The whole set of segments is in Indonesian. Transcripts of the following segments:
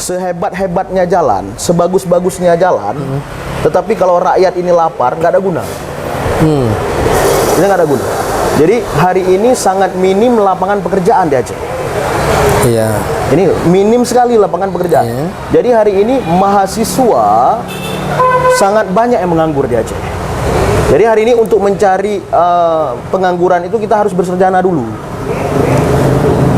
sehebat-hebatnya jalan, sebagus-bagusnya jalan, tetapi kalau rakyat ini lapar, nggak ada guna. Ini nggak ada guna. Jadi hari ini sangat minim lapangan pekerjaan di Aceh. Iya. Ini minim sekali lapangan pekerjaan. Jadi hari ini mahasiswa sangat banyak yang menganggur di Aceh. Jadi hari ini untuk mencari pengangguran itu kita harus bersarjana dulu.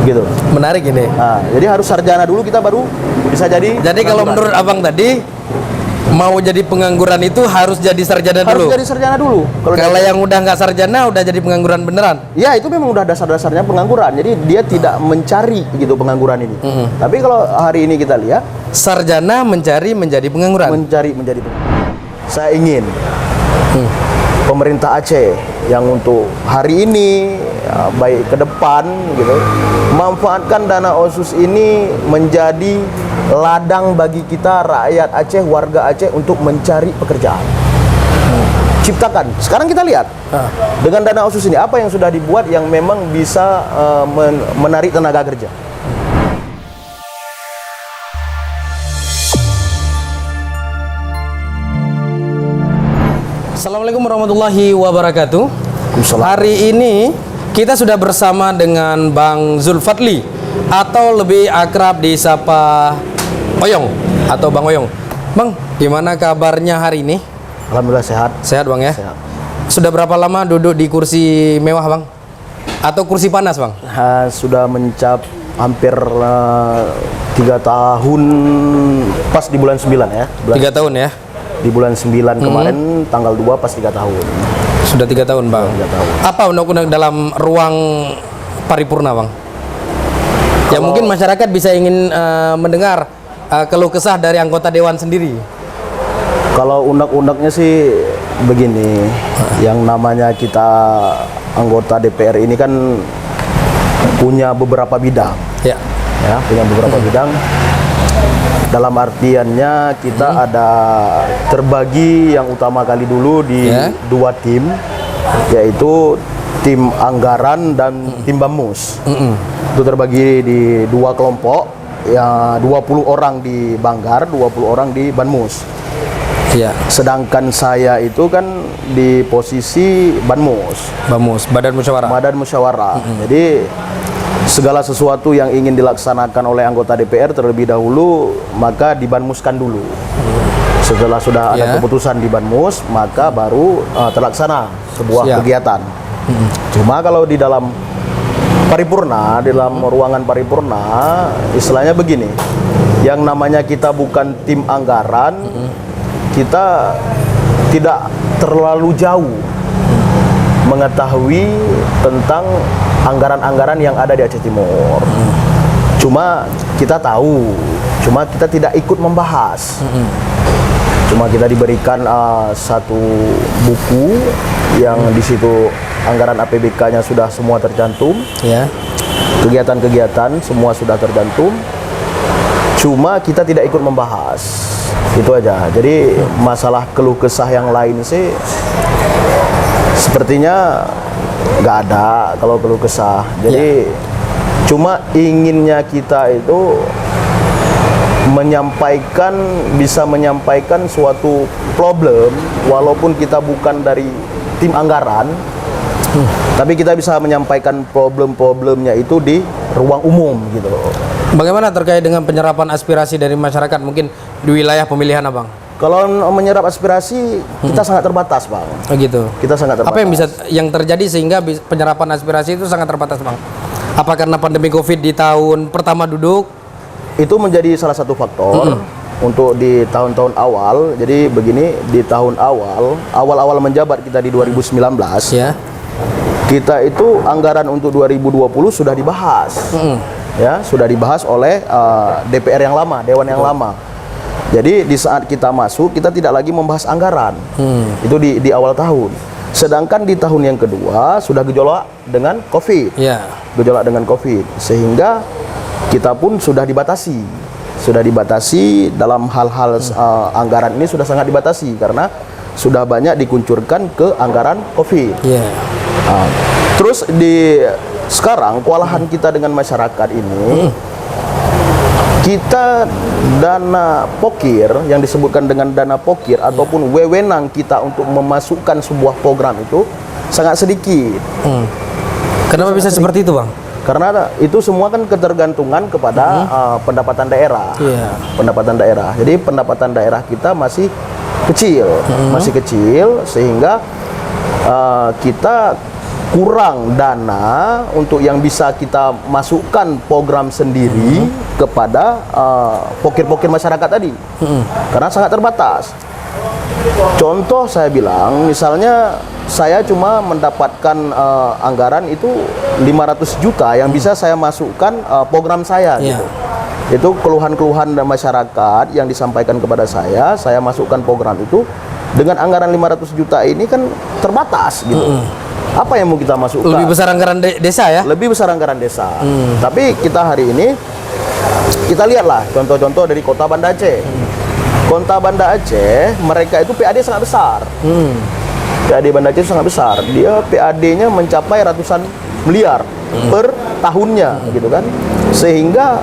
Gitu. Menarik ini. Nah, jadi harus sarjana dulu kita baru bisa jadi. Jadi kalau menurut abang tadi, mau jadi pengangguran itu harus jadi sarjana dulu. Harus jadi sarjana dulu. Kalau yang udah nggak sarjana udah jadi pengangguran beneran. Ya itu memang udah dasar-dasarnya pengangguran. Jadi dia tidak mencari gitu pengangguran ini. Tapi kalau hari ini kita lihat sarjana mencari menjadi pengangguran. menjadi. Saya ingin pemerintah Aceh yang untuk hari ini baik ke depan gitu manfaatkan dana OSUS ini menjadi ladang bagi kita rakyat Aceh, warga Aceh untuk mencari pekerjaan. Ciptakan. Sekarang kita lihat dengan dana OSUS ini apa yang sudah dibuat yang memang bisa menarik tenaga kerja. Assalamualaikum warahmatullahi wabarakatuh. Hari ini kita sudah bersama dengan Bang Zulfadli atau lebih akrab disapa Oyong atau Bang Oyong. Bang, gimana kabarnya hari ini? Alhamdulillah sehat. Sehat Bang ya? Sehat. Sudah berapa lama duduk di kursi mewah Bang? Atau kursi panas Bang? Sudah mencap hampir 3 tahun pas di bulan 9 ya. 3 tahun ya? Di bulan 9 kemarin tanggal 2 pas 3 tahun. Sudah 3 tahun Bang. 3 tahun. Apa undang-undang dalam ruang paripurna Bang? Ya mungkin masyarakat bisa ingin mendengar keluh kesah dari anggota dewan sendiri. Kalau undang-undangnya sih begini, yang namanya kita anggota DPR ini kan punya beberapa bidang. Ya, punya beberapa bidang. Dalam artiannya kita ada terbagi yang utama kali dulu di 2 tim, yaitu tim anggaran dan tim Bamus. Itu terbagi di 2 kelompok, ya 20 orang di Banggar, 20 orang di Banmus. Ya. Sedangkan saya itu kan di posisi Banmus. Bamus, Badan Musyawarah. Badan Musyawarah. Jadi segala sesuatu yang ingin dilaksanakan oleh anggota DPR terlebih dahulu maka dibanmuskan dulu. Setelah sudah ada keputusan di Banmus maka baru terlaksana sebuah kegiatan. Cuma kalau di dalam paripurna, di dalam ruangan paripurna istilahnya begini, yang namanya kita bukan tim anggaran, kita tidak terlalu jauh mengetahui tentang anggaran-anggaran yang ada di Aceh Timur. Cuma kita tahu, cuma kita tidak ikut membahas. Cuma kita diberikan satu buku yang di situ anggaran APBK-nya sudah semua tercantum. Kegiatan-kegiatan semua sudah tercantum. Cuma kita tidak ikut membahas. Itu aja. Jadi masalah keluh kesah yang lain sih sepertinya nggak ada kalau keluh kesah. Jadi cuma inginnya kita itu bisa menyampaikan suatu problem walaupun kita bukan dari tim anggaran, tapi kita bisa menyampaikan problem-problemnya itu di ruang umum gitu. Bagaimana terkait dengan penyerapan aspirasi dari masyarakat mungkin di wilayah pemilihan Abang? Kalau menyerap aspirasi kita sangat terbatas, Bang. Oh gitu. Kita sangat terbatas. Apa yang terjadi sehingga penyerapan aspirasi itu sangat terbatas, Bang? Apa karena pandemi Covid di tahun pertama duduk? Itu menjadi salah satu faktor untuk di tahun-tahun awal. Jadi begini, di tahun awal menjabat kita di 2019. Kita itu anggaran untuk 2020 sudah dibahas. Ya, sudah dibahas oleh DPR yang lama, Dewan yang lama. Jadi di saat kita masuk kita tidak lagi membahas anggaran. Itu di awal tahun. Sedangkan di tahun yang kedua sudah gejolak dengan Covid. Gejolak dengan Covid sehingga kita pun sudah dibatasi. Sudah dibatasi dalam hal-hal anggaran ini sudah sangat dibatasi karena sudah banyak dikuncurkan ke anggaran Covid. Terus sekarang kewalahan kita dengan masyarakat ini Kita dana pokir yang disebutkan dengan dana pokir ataupun wewenang kita untuk memasukkan sebuah program itu sangat sedikit. Kenapa bisa seperti itu, Bang? Karena itu semua kan ketergantungan kepada pendapatan daerah. Pendapatan daerah. Jadi pendapatan daerah kita masih kecil, sehingga kita kurang dana untuk yang bisa kita masukkan program sendiri kepada pokir-pokir masyarakat tadi. Karena sangat terbatas. Contoh saya bilang, misalnya saya cuma mendapatkan anggaran itu 500 juta yang bisa saya masukkan program saya gitu. Itu keluhan-keluhan masyarakat yang disampaikan kepada saya masukkan program itu dengan anggaran 500 juta ini kan terbatas gitu. Apa yang mau kita masukkan? Lebih besar anggaran desa ya? Lebih besar anggaran desa. Tapi kita hari ini kita lihatlah contoh-contoh dari Kota Banda Aceh. Kota Banda Aceh, mereka itu PAD sangat besar. PAD Banda Aceh sangat besar. Dia PAD-nya mencapai ratusan miliar per tahunnya, gitu kan. Sehingga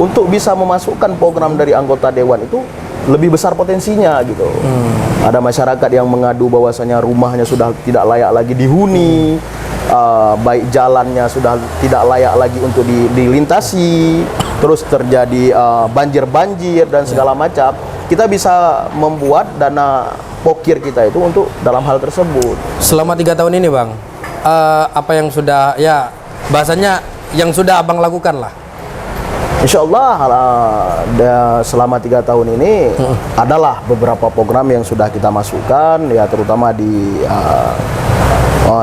untuk bisa memasukkan program dari anggota dewan itu lebih besar potensinya gitu. Ada masyarakat yang mengadu bahwasanya rumahnya sudah tidak layak lagi dihuni, baik jalannya sudah tidak layak lagi untuk dilintasi, terus terjadi banjir-banjir dan segala macam. Kita bisa membuat dana pokir kita itu untuk dalam hal tersebut. Selama 3 tahun ini, Bang, apa yang sudah bahasanya yang sudah Abang lakukan lah? Insya Allah selama 3 tahun ini adalah beberapa program yang sudah kita masukkan, ya terutama di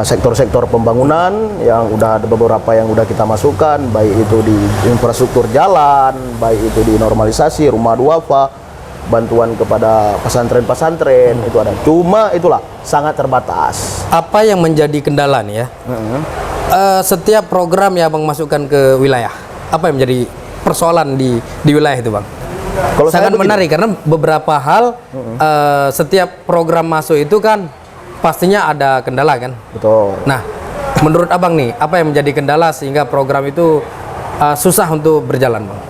sektor-sektor pembangunan yang udah ada beberapa yang udah kita masukkan, baik itu di infrastruktur jalan, baik itu di normalisasi rumah duafa, bantuan kepada pesantren-pesantren itu ada. Cuma itulah sangat terbatas. Apa yang menjadi kendala nih ya? Setiap program yang Abang masukkan ke wilayah, apa yang menjadi persoalan di wilayah itu, Bang? Kalau sangat menarik karena beberapa hal setiap program masuk itu kan pastinya ada kendala kan? Betul. Nah, menurut Abang nih, apa yang menjadi kendala sehingga program itu susah untuk berjalan, Bang?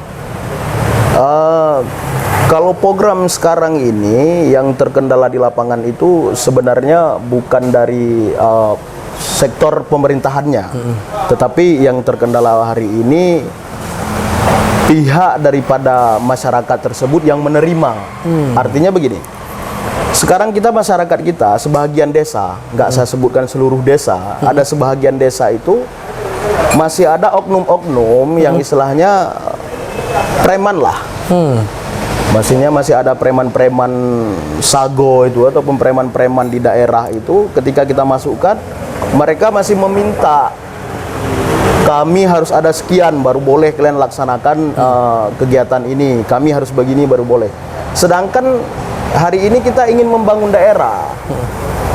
Kalau program sekarang ini yang terkendala di lapangan itu sebenarnya bukan dari sektor pemerintahannya, tetapi yang terkendala hari ini pihak daripada masyarakat tersebut yang menerima. Artinya begini, sekarang kita masyarakat kita sebahagian desa, nggak saya sebutkan seluruh desa, ada sebahagian desa itu masih ada oknum-oknum yang istilahnya preman lah. Maksudnya masih ada preman-preman sago itu ataupun preman-preman di daerah itu, ketika kita masukkan mereka masih meminta kami harus ada sekian baru boleh kalian laksanakan kegiatan ini, kami harus begini baru boleh. Sedangkan hari ini kita ingin membangun daerah.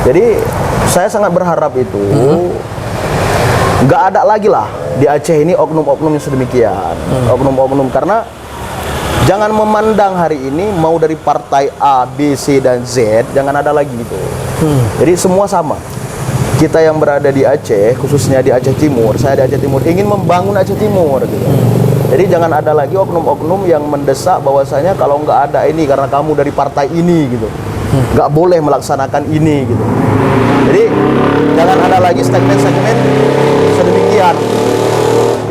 Jadi saya sangat berharap itu nggak ada lagi lah di Aceh ini oknum-oknum yang sedemikian. Oknum-oknum, karena jangan memandang hari ini mau dari partai A, B, C, dan Z, jangan ada lagi gitu. Jadi semua sama. Kita yang berada di Aceh, khususnya di Aceh Timur, saya di Aceh Timur, ingin membangun Aceh Timur gitu. Jadi jangan ada lagi oknum-oknum yang mendesak bahwasanya kalau nggak ada ini karena kamu dari partai ini gitu, nggak boleh melaksanakan ini gitu. Jadi jangan ada lagi segmen-segmen sedemikian.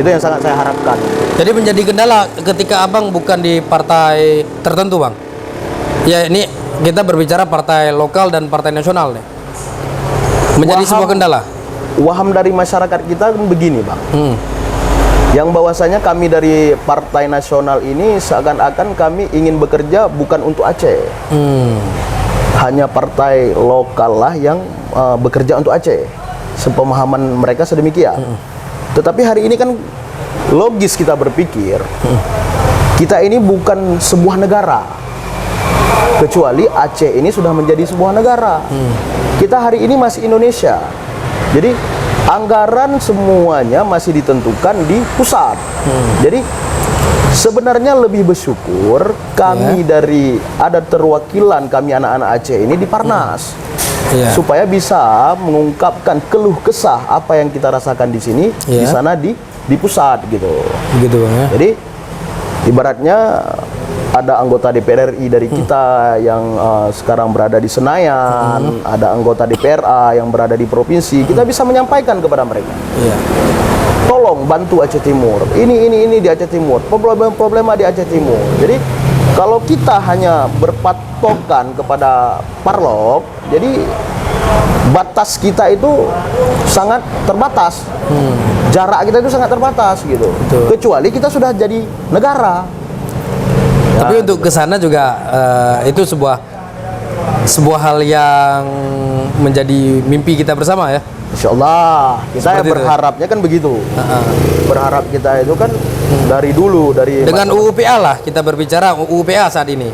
Itu yang sangat saya harapkan. Jadi menjadi kendala ketika Abang bukan di partai tertentu, Bang. Ya, ini kita berbicara partai lokal dan partai nasional nih. Menjadi sebuah kendala. Waham dari masyarakat kita begini, Bang. Yang bahwasanya kami dari partai nasional ini seakan-akan kami ingin bekerja bukan untuk Aceh. Hanya partai lokal lah yang bekerja untuk Aceh. Sepemahaman mereka sedemikian. Tetapi hari ini kan logis kita berpikir, kita ini bukan sebuah negara, kecuali Aceh ini sudah menjadi sebuah negara. Kita hari ini masih Indonesia. Jadi anggaran semuanya masih ditentukan di pusat. Jadi sebenarnya lebih bersyukur kami dari ada terwakilan kami anak-anak Aceh ini di Parnas. Supaya bisa mengungkapkan keluh kesah apa yang kita rasakan di sini, di sana di pusat gitu. Begitu, Bang, ya. Jadi Ibaratnya ada anggota DPR RI dari kita yang sekarang berada di Senayan, ada anggota DPRA yang berada di provinsi, kita bisa menyampaikan kepada mereka. Iya. Tolong bantu Aceh Timur. Ini di Aceh Timur. Problema di Aceh Timur. Jadi kalau kita hanya berpatokan kepada Parlok, jadi batas kita itu sangat terbatas. Jarak kita itu sangat terbatas gitu. Betul. Kecuali kita sudah jadi negara. Tapi untuk ke sana juga itu sebuah hal yang menjadi mimpi kita bersama ya. Insya Allah kita berharapnya kan begitu. Berharap kita itu kan dari dulu dengan UUPA lah kita berbicara UUPA saat ini.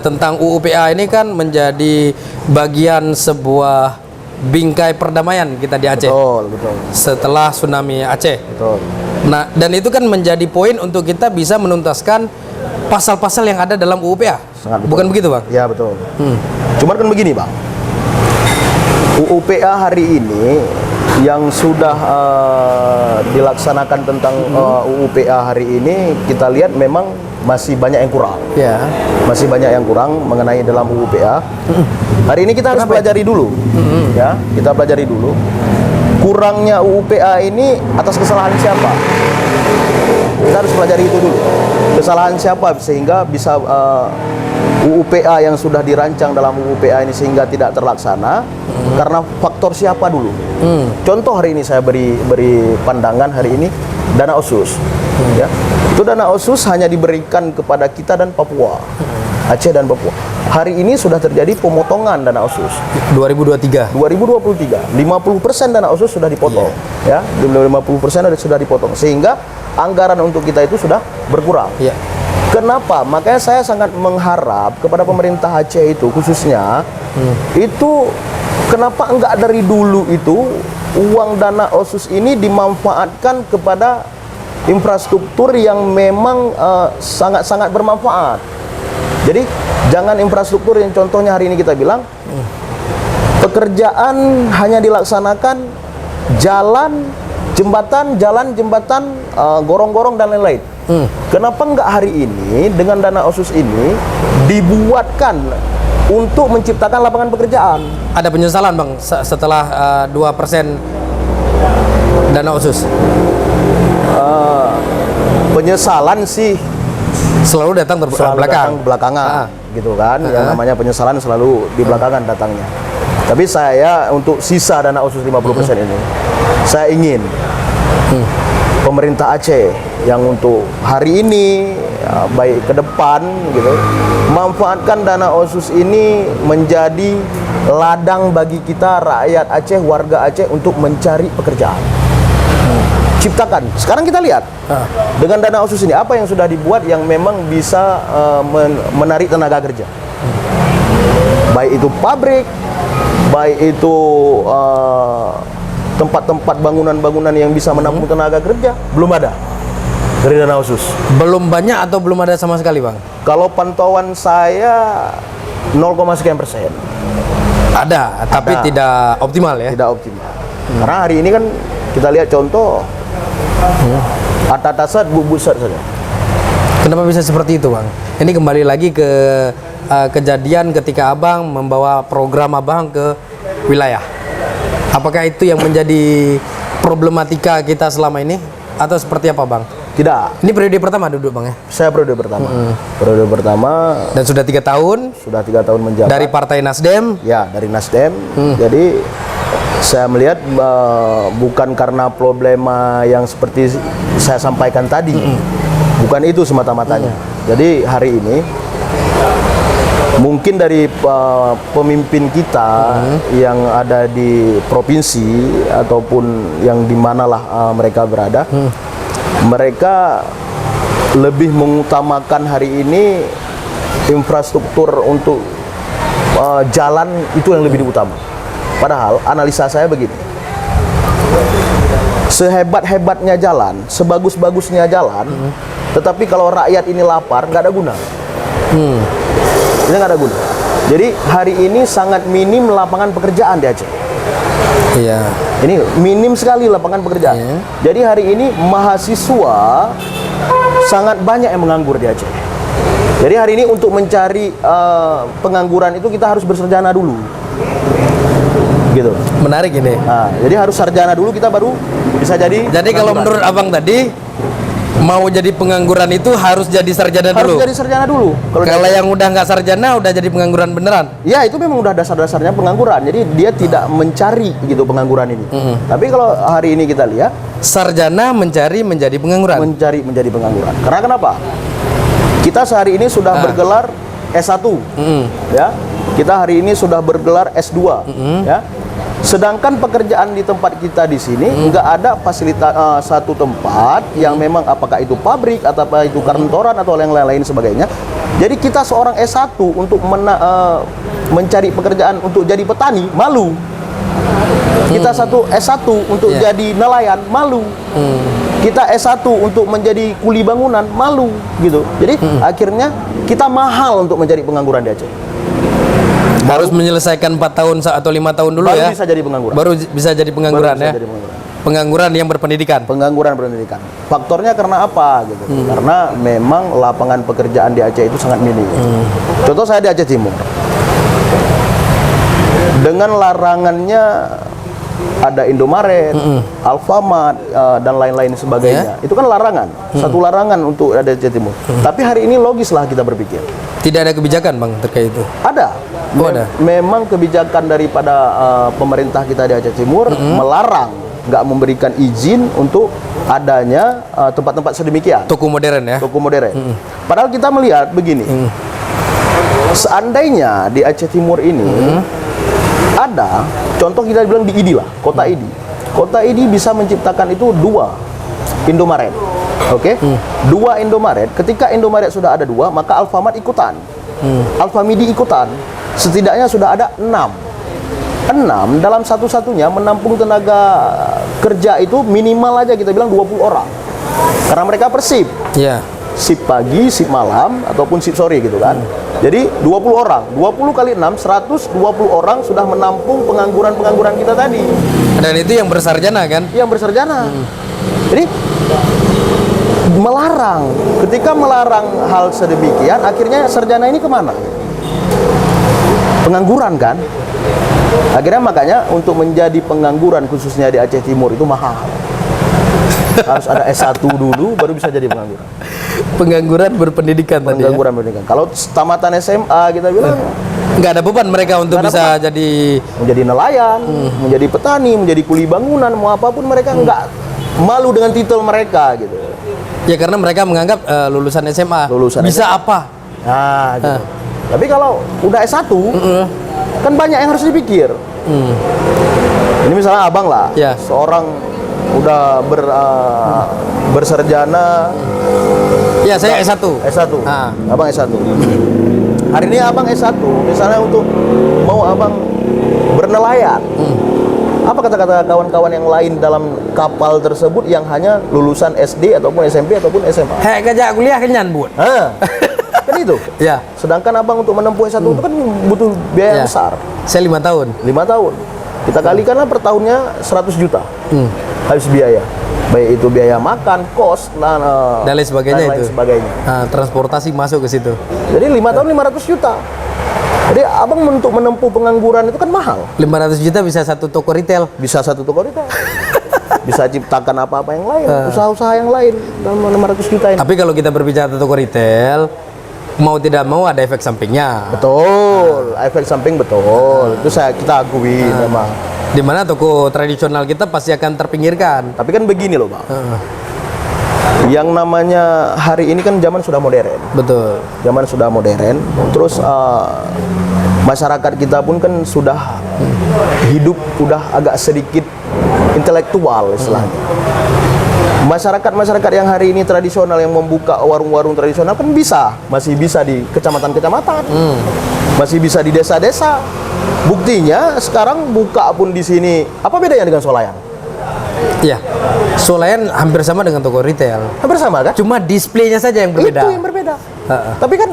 Tentang UUPA ini kan menjadi bagian sebuah bingkai perdamaian kita di Aceh. Betul. Setelah tsunami Aceh. Betul. Nah, dan itu kan menjadi poin untuk kita bisa menuntaskan pasal-pasal yang ada dalam UUPA. Bukan begitu, Bang? Ya, betul. Cuman kan begini, Bang. UUPA hari ini yang sudah dilaksanakan tentang UUPA hari ini, kita lihat memang masih banyak yang kurang. Ya. Masih banyak yang kurang mengenai dalam UUPA. Hari ini kita harus pelajari dulu. Ya, kita pelajari dulu. Kurangnya UUPA ini atas kesalahan siapa? Kita harus pelajari itu dulu. Kesalahan siapa sehingga bisa UUPA yang sudah dirancang dalam UUPA ini sehingga tidak terlaksana karena faktor siapa dulu. Contoh hari ini saya beri pandangan hari ini dana OSUS. Ya. Itu dana OSUS hanya diberikan kepada kita dan Papua. Aceh dan Papua. Hari ini sudah terjadi pemotongan dana OSUS. 2023. 50% dana OSUS sudah dipotong. Ya, 50% sudah dipotong sehingga anggaran untuk kita itu sudah berkurang. Ya. Kenapa? Makanya saya sangat mengharap kepada pemerintah Aceh itu khususnya itu kenapa enggak dari dulu itu uang dana OSUS ini dimanfaatkan kepada infrastruktur yang memang sangat-sangat bermanfaat. Jadi jangan infrastruktur yang contohnya hari ini kita bilang pekerjaan hanya dilaksanakan jalan, jembatan, gorong-gorong dan lain-lain. Kenapa enggak hari ini dengan dana OSUS ini dibuatkan untuk menciptakan lapangan pekerjaan? Ada penyesalan, Bang, setelah 2% dana OSUS? Penyesalan sih selalu datang belakangan, gitu kan? Yang namanya penyesalan selalu di belakangan datangnya. Tapi saya untuk sisa dana OSUS 50% ini, saya ingin pemerintah Aceh yang untuk hari ini baik ke depan gitu, manfaatkan dana OSUS ini menjadi ladang bagi kita rakyat Aceh, warga Aceh untuk mencari pekerjaan. Ciptakan. Sekarang kita lihat dengan dana OSUS ini apa yang sudah dibuat yang memang bisa menarik tenaga kerja. Baik itu pabrik, baik itu tempat-tempat bangunan-bangunan yang bisa menampung tenaga kerja, belum ada dari dana OSUS. Belum banyak atau belum ada sama sekali, Bang? Kalau pantauan saya 0, sekian persen. Ada, tapi tidak optimal ya? Tidak optimal. Karena hari ini kan kita lihat contoh atasat bubusat saja. Kenapa bisa seperti itu, Bang? Ini kembali lagi ke kejadian ketika Abang membawa program Abang ke wilayah. Apakah itu yang menjadi problematika kita selama ini atau seperti apa, Bang? Tidak. Ini periode pertama duduk, Bang, ya? Saya periode pertama. Periode pertama. Dan sudah 3 tahun. Sudah 3 tahun menjabat. Dari Partai Nasdem. Ya, dari Nasdem. Jadi saya melihat bukan karena problema yang seperti saya sampaikan tadi. Bukan itu semata-matanya. Jadi hari ini mungkin dari pemimpin kita yang ada di provinsi ataupun yang dimanalah mereka berada, mereka lebih mengutamakan hari ini infrastruktur untuk jalan itu yang lebih diutama. Padahal analisa saya begini, sehebat-hebatnya jalan, sebagus-bagusnya jalan, tetapi kalau rakyat ini lapar, nggak ada guna. Ini nggak ada guna. Jadi hari ini sangat minim lapangan pekerjaan di Aceh. Iya. Ini minim sekali lapangan pekerjaan. Jadi hari ini mahasiswa sangat banyak yang menganggur di Aceh. Jadi hari ini untuk mencari pengangguran itu kita harus bersarjana dulu. Gitu. Menarik ini. Nah, jadi harus sarjana dulu kita baru bisa jadi. Jadi kalau menurut abang tadi mau jadi pengangguran itu harus jadi sarjana dulu. Harus jadi sarjana dulu. Kalau yang udah nggak sarjana udah jadi pengangguran beneran. Ya itu memang udah dasar-dasarnya pengangguran. Jadi dia tidak mencari gitu pengangguran ini. Tapi kalau hari ini kita lihat sarjana mencari menjadi pengangguran. Mencari menjadi pengangguran. Karena kenapa? Kita sehari ini sudah bergelar S1, ya. Kita hari ini sudah bergelar S2, ya. Sedangkan pekerjaan di tempat kita di sini nggak ada fasilitas satu tempat yang memang apakah itu pabrik atau apa itu kantoran atau yang lain-lain sebagainya. Jadi kita seorang S1 untuk mencari pekerjaan untuk jadi petani malu. Kita S1 untuk jadi nelayan malu. Kita S1 untuk menjadi kuli bangunan malu gitu. Jadi akhirnya kita mahal untuk menjadi pengangguran di Aceh. Harus menyelesaikan 4 tahun atau 5 tahun dulu baru ya. Bisa jadi pengangguran. Baru bisa jadi pengangguran ya. Pengangguran yang berpendidikan. Pengangguran berpendidikan. Faktornya karena apa gitu? Karena memang lapangan pekerjaan di Aceh itu sangat minim. Contoh saya di Aceh Timur. Dengan larangannya ada Indomaret, Alfamart dan lain-lain sebagainya. Itu kan larangan. Satu larangan untuk ada di Aceh Timur. Tapi hari ini logislah kita berpikir. Tidak ada kebijakan Bang terkait itu? Ada. Ada. Memang kebijakan daripada pemerintah kita di Aceh Timur melarang, nggak memberikan izin untuk adanya tempat-tempat sedemikian. Toko modern ya? Toko modern. Padahal kita melihat begini, seandainya di Aceh Timur ini ada, contoh kita bilang di Idi lah, kota Idi. Kota Idi bisa menciptakan itu 2 Indomaret. Oke, 2 Indomaret. Ketika Indomaret sudah ada 2, maka Alfamart ikutan, Alfamidi ikutan. Setidaknya sudah ada 6 dalam satu-satunya menampung tenaga kerja itu minimal aja kita bilang 20 orang. Karena mereka persib. Iya. Sip pagi, sip malam, ataupun sip sore gitu kan. Jadi 20 orang, 20 kali 6, 120 orang sudah menampung pengangguran-pengangguran kita tadi. Dan itu yang bersarjana kan? Yang bersarjana. Jadi melarang. Ketika melarang hal sedemikian, akhirnya sarjana ini kemana? Pengangguran kan? Akhirnya makanya untuk menjadi pengangguran khususnya di Aceh Timur itu mahal. Harus ada S1 dulu baru bisa jadi pengangguran. Pengangguran berpendidikan tadi. Pengangguran berpendidikan. Kalau tamatan SMA kita bilang nggak ada beban mereka untuk bisa jadi menjadi nelayan, menjadi petani, menjadi kuli bangunan, mau apapun mereka nggak malu dengan titel mereka gitu. Ya karena mereka menganggap lulusan SMA bisa SMA. apa? Nah, gitu. Tapi kalau udah S1 kan banyak yang harus dipikir. Ini misalnya abang lah, seorang udah bersarjana. Ya saya S1. Abang S1. Hari ini abang S1, misalnya untuk mau abang bernelayan. Apa kata-kata kawan-kawan yang lain dalam kapal tersebut yang hanya lulusan SD ataupun SMP ataupun SMA? Kerja kuliah kenyan buat. Kan itu. Ya. Sedangkan abang untuk menempuh S1 itu kan butuh biaya yang besar. Saya 5 tahun. 5 tahun. Kita kalikanlah per tahunnya 100 juta. Habis biaya. Baik itu biaya makan, kos, dan lain sebagainya itu. Transportasi masuk ke situ. Jadi 5 tahun 500 juta. Jadi abang untuk menempuh pengangguran itu kan mahal. 500 juta bisa satu toko retail. Bisa satu toko retail. Bisa ciptakan apa-apa yang lain, usaha-usaha yang lain dalam 500 juta ini. Tapi kalau kita berbicara toko retail, mau tidak mau ada efek sampingnya. Betul, efek samping betul. Itu kita akui memang. Di mana toko tradisional kita pasti akan terpinggirkan. Tapi kan begini loh, Bang. Yang namanya hari ini kan zaman sudah modern. Betul. Zaman sudah modern. Terus masyarakat kita pun kan sudah hidup udah agak sedikit intelektual istilahnya. Masyarakat yang hari ini tradisional yang membuka warung-warung tradisional kan masih bisa di kecamatan-kecamatan, masih bisa di desa-desa. Buktinya sekarang buka pun di sini. Apa bedanya dengan swalayan? Iya, swalayan hampir sama dengan toko retail. Hampir sama kan? Cuma displaynya saja yang berbeda. Itu yang berbeda. Tapi kan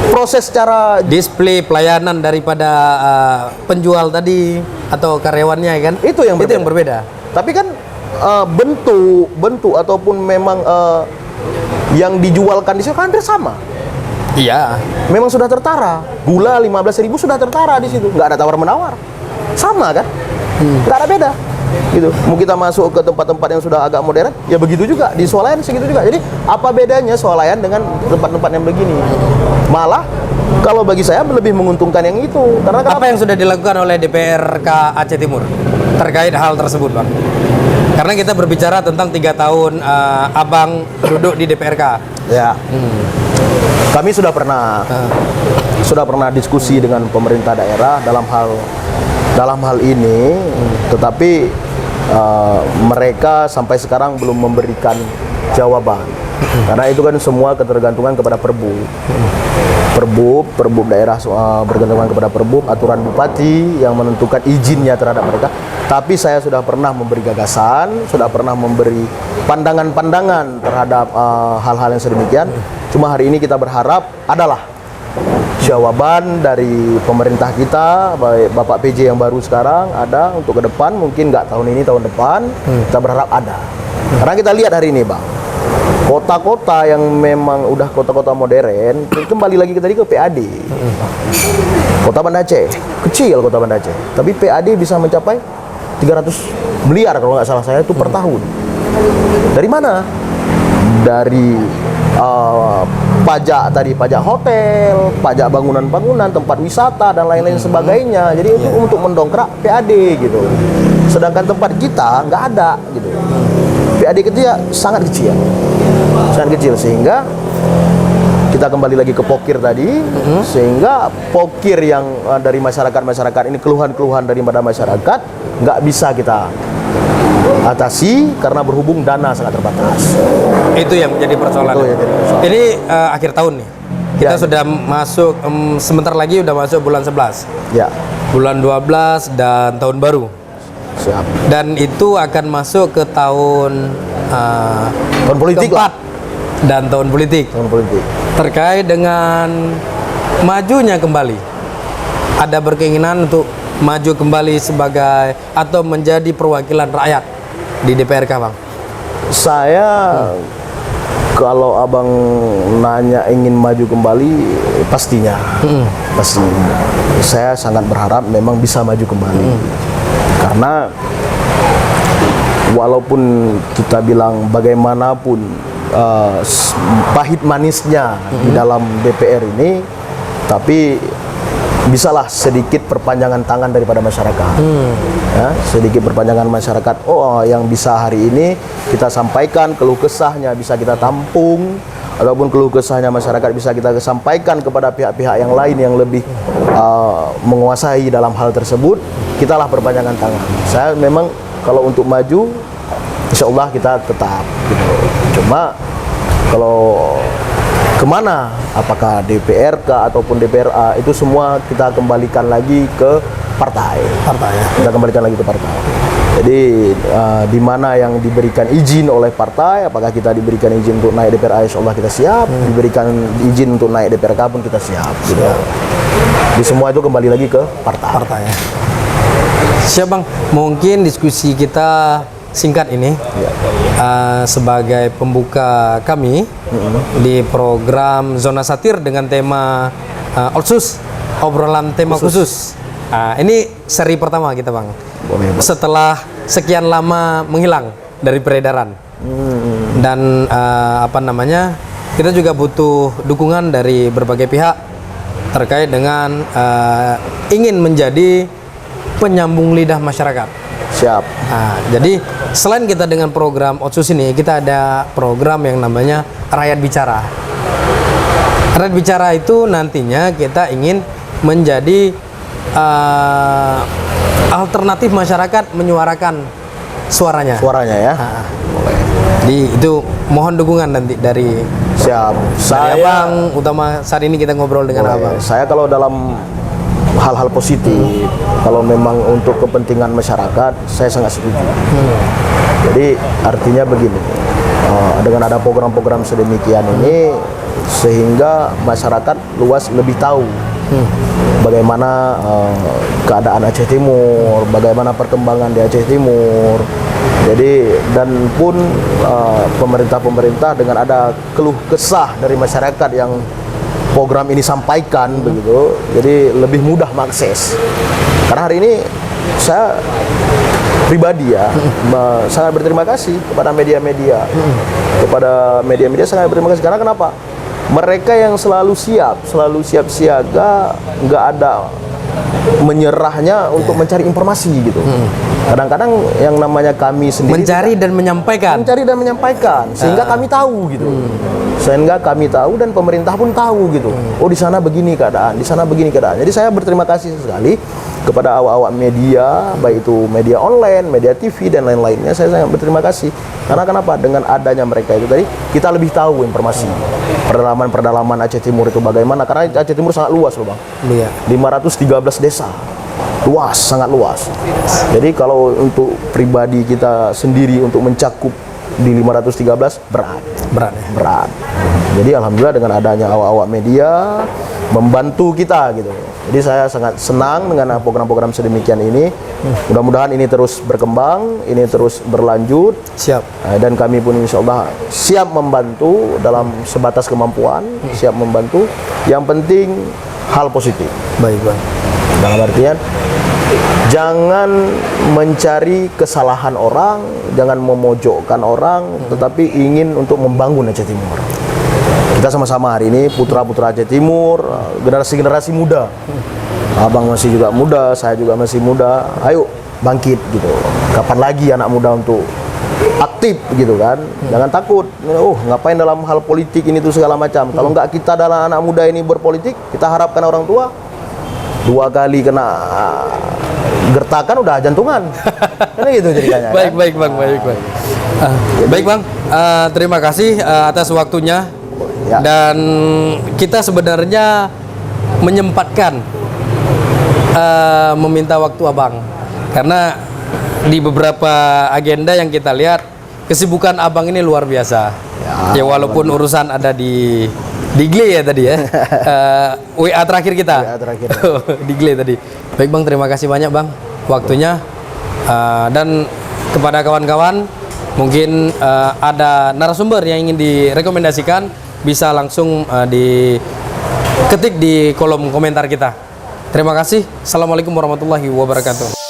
proses cara display pelayanan daripada penjual tadi atau karyawannya kan? Itu yang berbeda. Tapi kan bentuk ataupun memang yang dijualkan di situ kan hampir sama. Iya. Memang sudah tertara. Gula 15.000 sudah tertara di situ. Nggak ada tawar-menawar. Sama kan? Nggak ada beda. Gitu. Mau kita masuk ke tempat-tempat yang sudah agak modern, ya begitu juga. Di swalayan segitu juga. Jadi apa bedanya swalayan dengan tempat-tempat yang begini? Malah kalau bagi saya lebih menguntungkan yang itu. Karena apa yang sudah dilakukan oleh DPRK Aceh Timur terkait hal tersebut, Bang? Karena kita berbicara tentang 3 tahun Abang duduk di DPRK. Ya. Kami sudah pernah diskusi dengan pemerintah daerah dalam hal ini, tetapi mereka sampai sekarang belum memberikan jawaban. Karena itu kan semua ketergantungan kepada Perbup daerah, bergantungan kepada Perbup, aturan bupati yang menentukan izinnya terhadap mereka. Tapi saya sudah pernah memberi gagasan, sudah pernah memberi pandangan-pandangan terhadap hal-hal yang sedemikian. Cuma hari ini kita berharap adalah jawaban dari pemerintah kita, baik Bapak PJ yang baru sekarang ada untuk ke depan, mungkin nggak tahun ini, tahun depan, kita berharap ada. Karena kita lihat hari ini, Bang, kota-kota yang memang udah kota-kota modern, kembali lagi tadi ke PAD. Kota Banda Aceh, kecil kota Banda Aceh, tapi PAD bisa mencapai 300 miliar kalau nggak salah saya itu per tahun. Dari mana? Dari pajak tadi, pajak hotel, pajak bangunan-bangunan, tempat wisata dan lain-lain sebagainya. Jadi itu untuk mendongkrak PAD gitu. Sedangkan tempat kita nggak ada gitu. PAD kita sangat kecil, sehingga kita kembali lagi ke pokir tadi, sehingga pokir yang dari masyarakat ini, keluhan-keluhan daripada masyarakat nggak bisa kita atasi karena berhubung dana sangat terbatas. Itu yang menjadi persoalan. Ini akhir tahun nih. Kita sudah masuk sebentar lagi udah masuk bulan 11. Ya. Bulan 12 dan tahun baru. Siap. Dan itu akan masuk ke tahun politik keempat dan tahun politik. Terkait dengan majunya kembali. Ada berkeinginan untuk maju kembali sebagai atau menjadi perwakilan rakyat di DPRK, Bang? Saya kalau Abang nanya ingin maju kembali, pastinya. Pastinya. Saya sangat berharap memang bisa maju kembali. Karena walaupun kita bilang bagaimanapun pahit manisnya di dalam DPR ini, tapi bisalah sedikit perpanjangan tangan daripada masyarakat. Ya, sedikit perpanjangan masyarakat. Oh, yang bisa hari ini kita sampaikan keluh kesahnya bisa kita tampung, ataupun keluh kesahnya masyarakat bisa kita sampaikan kepada pihak-pihak yang lain yang lebih menguasai dalam hal tersebut. Kitalah perpanjangan tangan. Saya memang kalau untuk maju, insya Allah kita tetap gitu. Cuma kalau kemana, apakah DPRK ataupun DPRA, itu semua kita kembalikan lagi ke partai. Kita kembalikan lagi ke partai. Jadi di mana yang diberikan izin oleh partai, apakah kita diberikan izin untuk naik DPRA, insya Allah kita siap. Diberikan izin untuk naik DPRK pun kita siap. Gitu. Di semua itu kembali lagi ke partai. Siap, Bang. Mungkin diskusi kita singkat ini sebagai pembuka kami di program Zona Satir dengan tema Otsus, obrolan tema khusus. Ini seri pertama kita, Bang. Setelah sekian lama menghilang dari peredaran. Dan kita juga butuh dukungan dari berbagai pihak terkait dengan ingin menjadi penyambung lidah masyarakat. Siap. Jadi selain kita dengan program Otsus ini, kita ada program yang namanya Rakyat Bicara. Rakyat Bicara itu nantinya kita ingin menjadi alternatif masyarakat menyuarakan suaranya. Ya. Jadi itu mohon dukungan nanti dari siap. Saya Abang, utama saat ini kita ngobrol dengan Abang. Saya kalau dalam hal-hal positif, kalau memang untuk kepentingan masyarakat, saya sangat setuju. Jadi artinya begini, dengan ada program-program sedemikian ini, sehingga masyarakat luas lebih tahu bagaimana keadaan Aceh Timur, bagaimana perkembangan di Aceh Timur, Jadi dan pun pemerintah dengan ada keluh kesah dari masyarakat yang program ini sampaikan begitu, jadi lebih mudah mengakses. Karena hari ini saya pribadi ya sangat berterima kasih kepada media-media, sangat berterima kasih. Karena kenapa? Mereka yang selalu siap siaga, nggak ada menyerahnya untuk mencari informasi gitu. Kadang-kadang yang namanya kami sendiri mencari dan menyampaikan sehingga kami tahu gitu. Sehingga kami tahu dan pemerintah pun tahu gitu. Oh, di sana begini keadaan, di sana begini keadaan. Jadi saya berterima kasih sekali kepada awak-awak media, baik itu media online, media TV dan lain-lainnya. Saya sangat berterima kasih. Karena kenapa? Dengan adanya mereka itu tadi, kita lebih tahu informasi pedalaman Aceh Timur itu bagaimana. Karena Aceh Timur sangat luas loh, Bang. Iya. 513 desa. Luas, sangat luas. Jadi kalau untuk pribadi kita sendiri untuk mencakup di 513 berat. Jadi alhamdulillah dengan adanya awak-awak media membantu kita gitu. Jadi saya sangat senang dengan program-program sedemikian ini. Mudah-mudahan ini terus berkembang, ini terus berlanjut. Siap. Dan kami pun insya Allah siap membantu dalam sebatas kemampuan, siap membantu. Yang penting hal positif. Baik, Bang. Dalam artian jangan mencari kesalahan orang, jangan memojokkan orang, tetapi ingin untuk membangun Aceh Timur. Kita sama-sama hari ini putra-putra Aceh Timur, generasi-generasi muda. Abang masih juga muda, saya juga masih muda. Ayo bangkit gitu. Kapan lagi anak muda untuk aktif gitu kan? Jangan takut. Oh, ngapain dalam hal politik ini tuh segala macam. Kalau nggak kita dalam anak muda ini berpolitik, kita harapkan orang tua 2 kali kena gertakan udah jantungan. Kan gitu ceritanya. Baik, kan? baik Bang, baik Bang. Baik Bang, terima kasih atas waktunya. Ya. Dan kita sebenarnya menyempatkan meminta waktu Abang karena di beberapa agenda yang kita lihat kesibukan Abang ini luar biasa. Ya walaupun urusan ada di Gle ya tadi ya. WA terakhir kita. WA terakhir. Di Gle tadi. Baik Bang, terima kasih banyak Bang waktunya. Dan kepada kawan-kawan mungkin ada narasumber yang ingin direkomendasikan bisa langsung diketik di kolom komentar kita. Terima kasih. Assalamualaikum warahmatullahi wabarakatuh.